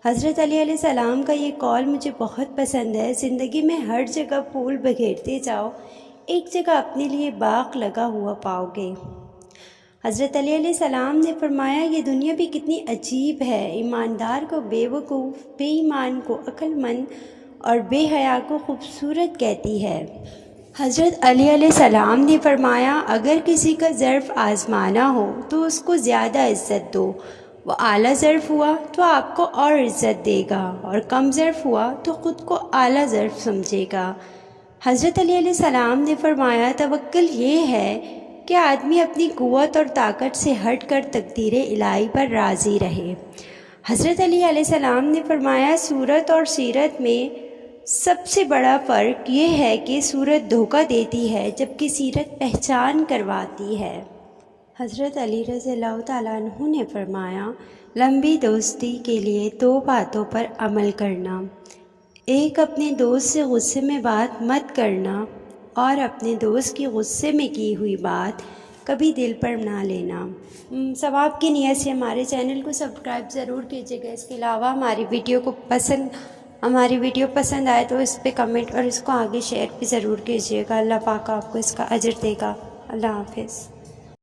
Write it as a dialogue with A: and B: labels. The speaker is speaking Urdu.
A: حضرت علی علیہ السلام کا یہ قول مجھے بہت پسند ہے۔ زندگی میں ہر جگہ پھول بکھیرتے جاؤ، ایک جگہ اپنے لیے باغ لگا ہوا پاؤ گے۔ حضرت علی علیہ السلام نے فرمایا یہ دنیا بھی کتنی عجیب ہے، ایماندار کو بے وقوف، بے ایمان کو عقل مند اور بے حیا کو خوبصورت کہتی ہے۔ حضرت علی علیہ السلام نے فرمایا اگر کسی کا ظرف آزمانا ہو تو اس کو زیادہ عزت دو، وہ اعلیٰ ظرف ہوا تو آپ کو اور عزت دے گا، اور کم ظرف ہوا تو خود کو اعلیٰ ظرف سمجھے گا۔ حضرت علی علیہ السلام نے فرمایا توکل یہ ہے کہ آدمی اپنی قوت اور طاقت سے ہٹ کر تقدیر الہی پر راضی رہے۔ حضرت علی علیہ السلام نے فرمایا صورت اور سیرت میں سب سے بڑا فرق یہ ہے کہ صورت دھوکہ دیتی ہے جبکہ سیرت پہچان کرواتی ہے۔ حضرت علی رضی اللہ تعالیٰ عنہ نے فرمایا لمبی دوستی کے لیے دو باتوں پر عمل کرنا، ایک اپنے دوست سے غصے میں بات مت کرنا، اور اپنے دوست کی غصے میں کی ہوئی بات کبھی دل پر نہ لینا۔ ثواب کی نیت سے ہمارے چینل کو سبسکرائب ضرور کیجیے گا۔ اس کے علاوہ ہماری ویڈیو پسند آئے تو اس پہ کمنٹ اور اس کو آگے شیئر بھی ضرور کیجیے گا۔ اللہ پاک آپ کو اس کا اجر دے گا۔ اللہ حافظ۔